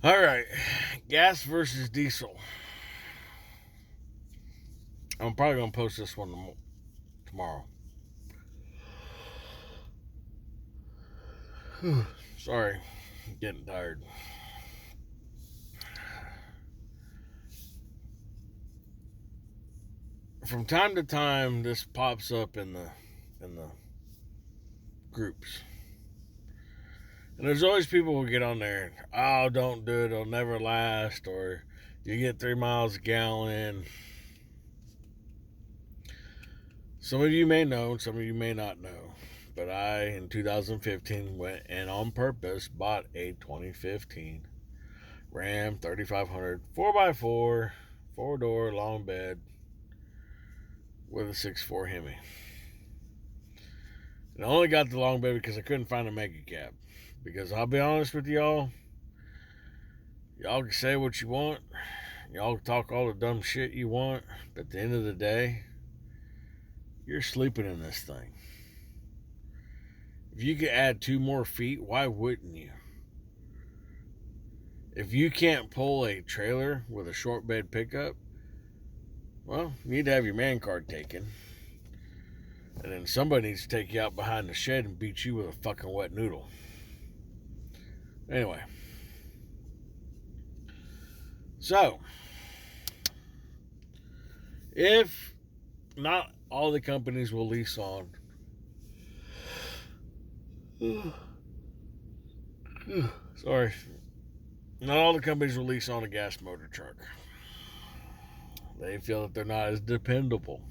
All right, gas versus diesel. I'm probably gonna post this one tomorrow. Sorry, I'm getting tired. From time to time, this pops up in the groups, and there's always people who get on there. Oh, don't do it; it'll never last, or you get 3 miles a gallon. Some of you may know, some of you may not know, but I, in 2015, went and on purpose bought a 2015 Ram 3500 4x4, 4-door, long bed with a 6.4 Hemi. And I only got the long bed because I couldn't find a mega cab. Because I'll be honest with y'all can say what you want, y'all can talk all the dumb shit you want, but at the end of the day, you're sleeping in this thing. If you could add 2 more feet, why wouldn't you? If you can't pull a trailer with a short bed pickup, well, you need to have your man card taken. And then somebody needs to take you out behind the shed and beat you with a fucking wet noodle. Anyway. So, if not all the companies will lease on. Sorry. Not all the companies will lease on a gas motor truck. They feel that they're not as dependable.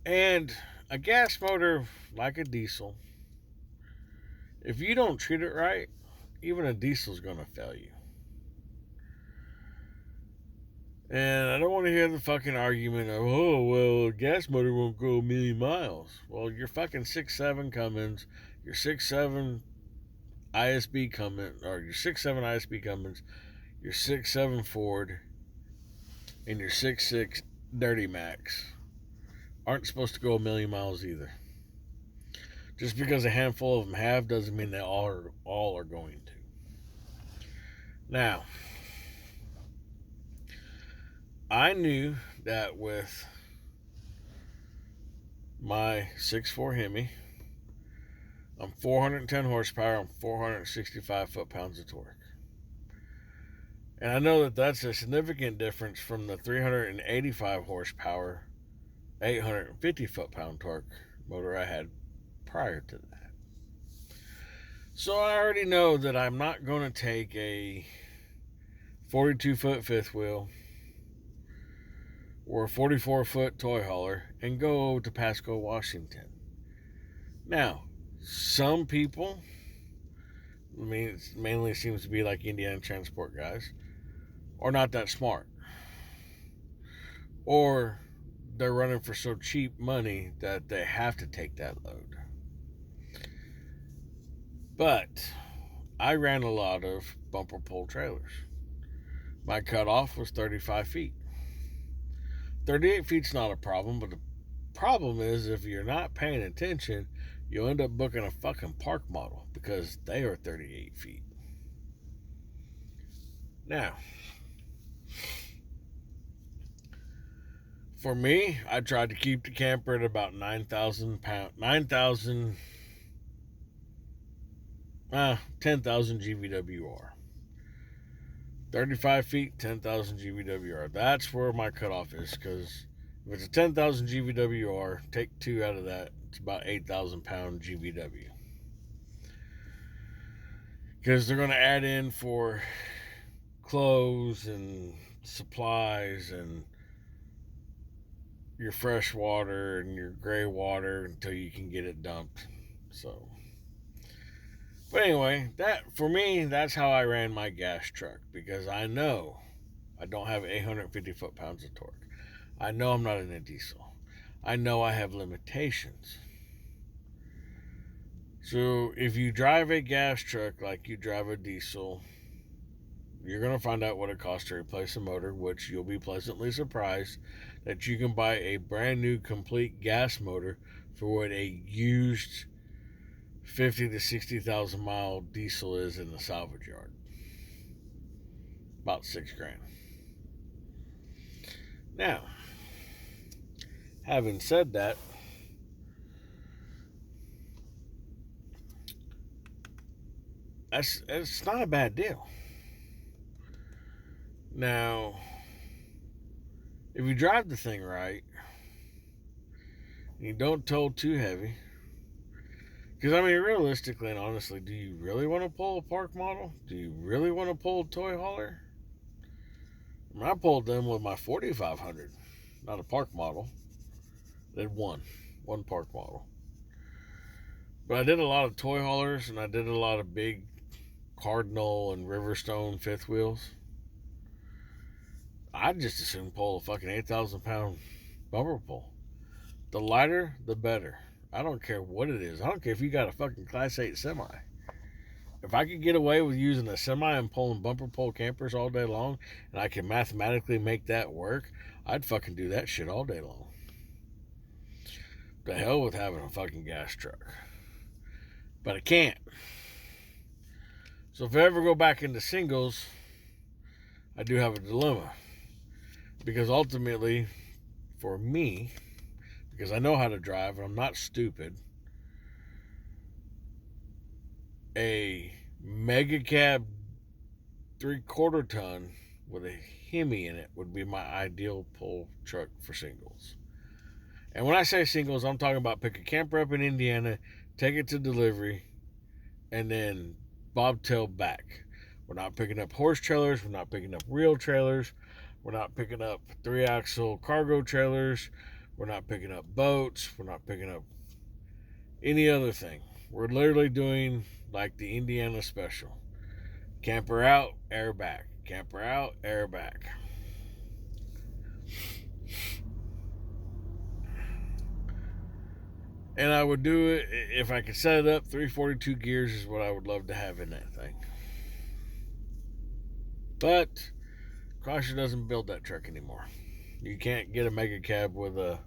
And a gas motor, like a diesel, if you don't treat it right, even a diesel's going to fail you. And I don't want to hear the fucking argument of, oh, well, a gas motor won't go a million miles. Well, your fucking 6.7 Cummins, your 6.7 ISB Cummins, or your 6.7 ISB Cummins, your 6.7 Ford, and your 6.6 Dirty Max aren't supposed to go a million miles either. Just because a handful of them have doesn't mean they all are going to. Now, I knew that with my 6.4 Hemi, I'm 410 horsepower, I'm 465 foot-pounds of torque. And I know that that's a significant difference from the 385 horsepower, 850 foot-pound torque motor I had prior to that. So I already know that I'm not going to take a 42-foot fifth wheel or a 44-foot toy hauler and go to Pasco, Washington. Now, some people, it mainly seems to be like Indiana transport guys, are not that smart. Or they're running for so cheap money that they have to take that load. But I ran a lot of bumper pull trailers. My cutoff was 35 feet. 38 feet's not a problem, but the problem is if you're not paying attention, you'll end up booking a fucking park model because they are 38 feet. Now, for me, I tried to keep the camper at about 9,000 pounds, 10,000 GVWR. 35 feet, 10,000 GVWR. That's where my cutoff is because if it's a 10,000 GVWR, take 2 out of that, it's about 8,000 pound GVW. Because they're going to add in for clothes and supplies and your fresh water and your gray water until you can get it dumped. So, but anyway, that for me, that's how I ran my gas truck because I know I don't have 850 foot-pounds of torque. I know I'm not in a diesel. I know I have limitations. So if you drive a gas truck like you drive a diesel, you're going to find out what it costs to replace a motor, which you'll be pleasantly surprised that you can buy a brand new complete gas motor for what a used 50 to 60,000 mile diesel is in the salvage yard. About $6,000. Now, having said that, it's not a bad deal. Now, if you drive the thing right, and you don't tow too heavy, because I mean, realistically and honestly, do you really want to pull a park model? Do you really want to pull a toy hauler? I mean, I pulled them with my 4500, not a park model. I did one park model. But I did a lot of toy haulers, and I did a lot of big Cardinal and Riverstone fifth wheels. I'd just as soon pull a fucking 8,000 pound bumper pull. The lighter, the better. I don't care what it is. I don't care if you got a fucking Class 8 semi. If I could get away with using a semi and pulling bumper pull campers all day long, and I can mathematically make that work, I'd fucking do that shit all day long. The hell with having a fucking gas truck. But I can't. So if I ever go back into singles, I do have a dilemma. Because ultimately, for me, because I know how to drive and I'm not stupid, a mega cab 3/4 ton with a Hemi in it would be my ideal pull truck for singles. And when I say singles, I'm talking about pick a camper up in Indiana, take it to delivery, and then bobtail back. We're not picking up horse trailers, we're not picking up real trailers, we're not picking up 3-axle cargo trailers, we're not picking up boats, we're not picking up any other thing. We're literally doing like the Indiana special. Camper out, air back. Camper out, air back. And I would do it, if I could set it up, 342 gears is what I would love to have in that thing. But Chrysler doesn't build that truck anymore. You can't get a mega cab with a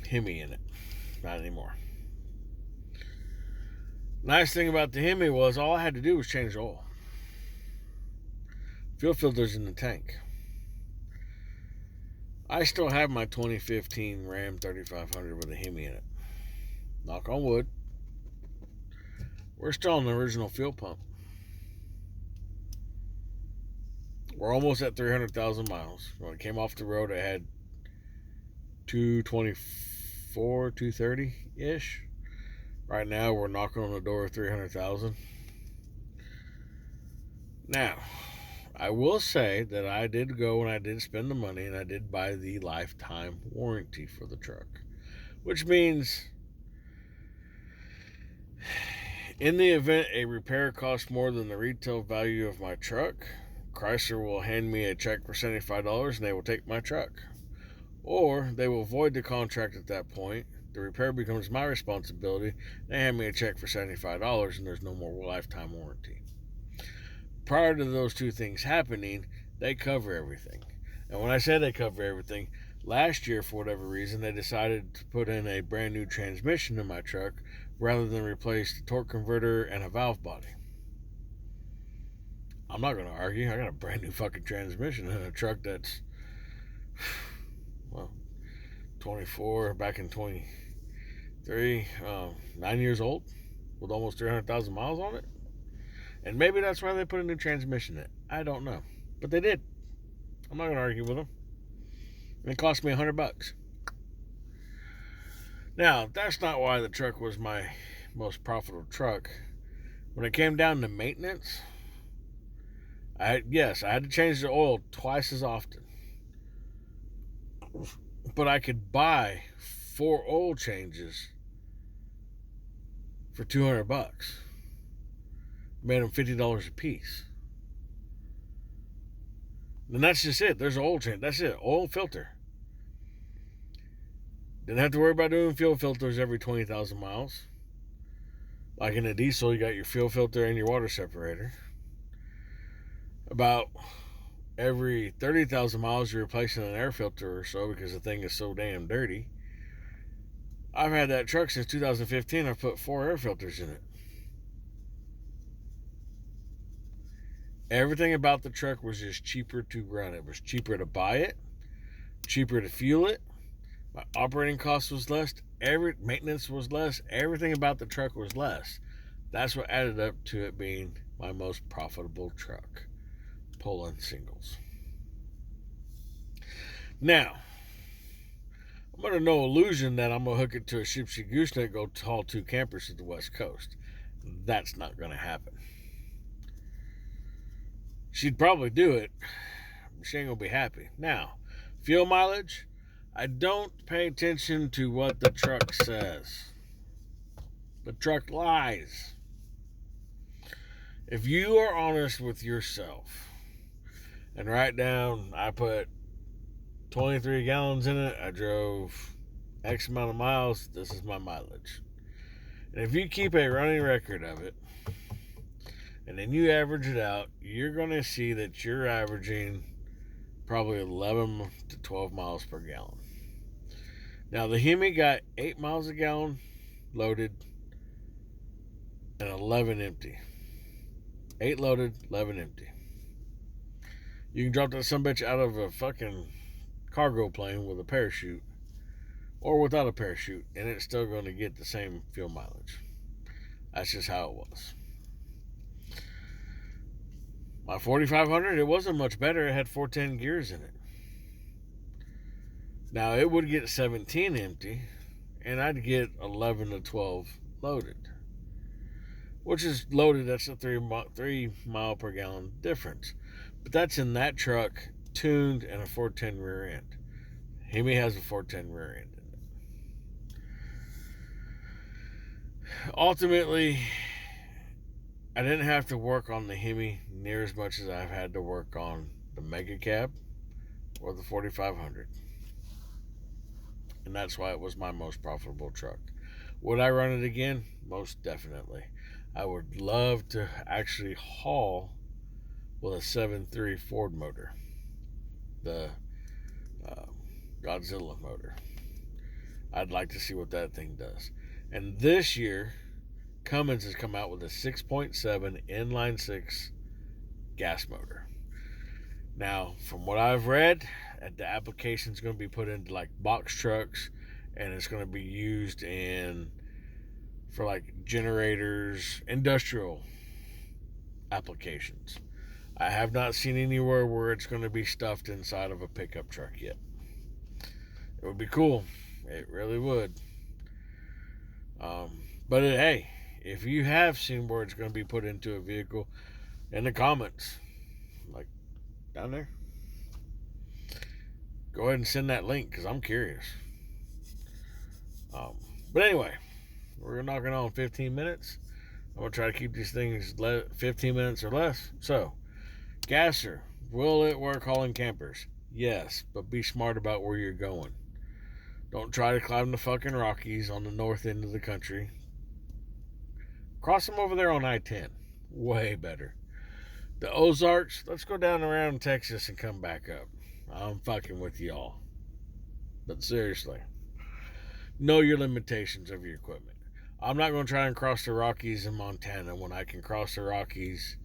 Hemi in it. Not anymore. Nice thing about the Hemi was all I had to do was change the oil. Fuel filters in the tank. I still have my 2015 Ram 3500 with a Hemi in it. Knock on wood. We're still on the original fuel pump. We're almost at 300,000 miles. When it came off the road, it had 224, 230-ish. Right now, we're knocking on the door of 300,000. Now, I will say that I did go and I did spend the money and I did buy the lifetime warranty for the truck. Which means, in the event a repair costs more than the retail value of my truck, Chrysler will hand me a check for $75 and they will take my truck. Or they will void the contract at that point. The repair becomes my responsibility. They hand me a check for $75 and there's no more lifetime warranty. Prior to those two things happening, they cover everything. And when I say they cover everything, last year, for whatever reason, they decided to put in a brand new transmission in my truck rather than replace the torque converter and a valve body. I'm not going to argue. I got a brand new fucking transmission in a truck that's, well, 24, back in 23, 9 years old with almost 300,000 miles on it. And maybe that's why they put a new transmission in it. I don't know. But they did. I'm not going to argue with them. And it cost me $100. Now, that's not why the truck was my most profitable truck. When it came down to maintenance, I had to change the oil twice as often. But I could buy 4 oil changes for $200. Made them $50 a piece. And that's just it. There's an oil change. That's it. Oil filter. Didn't have to worry about doing fuel filters every 20,000 miles. Like in a diesel, you got your fuel filter and your water separator. About every 30,000 miles, you're replacing an air filter or so because the thing is so damn dirty. I've had that truck since 2015. I've put 4 air filters in it. Everything about the truck was just cheaper to run. It was cheaper to buy it, cheaper to fuel it. My operating cost was less. Maintenance was less. Everything about the truck was less. That's what added up to it being my most profitable truck, pulling singles. Now, I'm under no illusion that I'm going to hook it to a Shipsy gooseneck and go haul 2 campers to the West Coast. That's not going to happen. She'd probably do it. She ain't going to be happy. Now, fuel mileage, I don't pay attention to what the truck says. The truck lies. If you are honest with yourself and write down, I put 23 gallons in it, I drove X amount of miles, this is my mileage. And if you keep a running record of it, and then you average it out, you're going to see that you're averaging probably 11 to 12 miles per gallon. Now, the Hemi got 8 miles a gallon loaded and 11 empty. 8 loaded, 11 empty. You can drop that sumbitch out of a fucking cargo plane with a parachute or without a parachute, and it's still going to get the same fuel mileage. That's just how it was. My 4500, it wasn't much better. It had 410 gears in it. Now, it would get 17 empty, and I'd get 11 to 12 loaded. Which is loaded, that's a 3 mile per gallon difference. But that's in that truck, tuned, and a 410 rear end. Hemi has a 410 rear end in it. Ultimately, I didn't have to work on the Hemi near as much as I've had to work on the Mega Cab or the 4500. And that's why it was my most profitable truck. Would I run it again? Most definitely. I would love to actually haul with a 7.3 Ford motor, the Godzilla motor. I'd like to see what that thing does. And this year, Cummins has come out with a 6.7 inline 6 gas motor. Now, from what I've read, the application is going to be put into like box trucks, and it's going to be used for like generators, industrial applications. I have not seen anywhere where it's going to be stuffed inside of a pickup truck yet. It would be cool. It really would. Hey, if you have seen where it's going to be put into a vehicle, in the comments, like down there, go ahead and send that link because I'm curious. But anyway, we're knocking on 15 minutes. I'm going to try to keep these things 15 minutes or less. So, gasser, will it work hauling campers? Yes, but be smart about where you're going. Don't try to climb the fucking Rockies on the north end of the country. Cross them over there on I-10. Way better. The Ozarks, let's go down around Texas and come back up. I'm fucking with y'all. But seriously, know your limitations of your equipment. I'm not going to try and cross the Rockies in Montana when I can cross the Rockies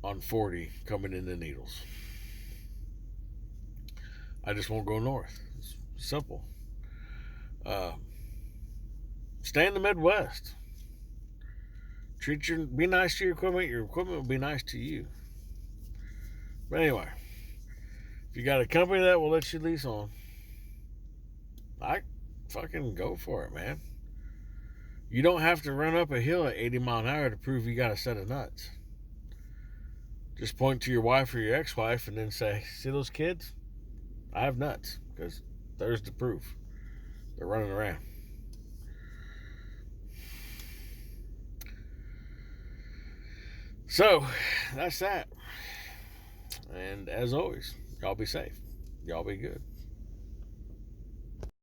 on 40 coming into Needles. I just won't go north. It's simple. Stay in the Midwest. Be nice to your equipment will be nice to you. But anyway, if you got a company that will let you lease on, I fucking go for it, man. You don't have to run up a hill at 80 mile an hour to prove you got a set of nuts. Just point to your wife or your ex-wife and then say, see those kids? I have nuts, because there's the proof. They're running around. So, that's that. And as always, y'all be safe. Y'all be good.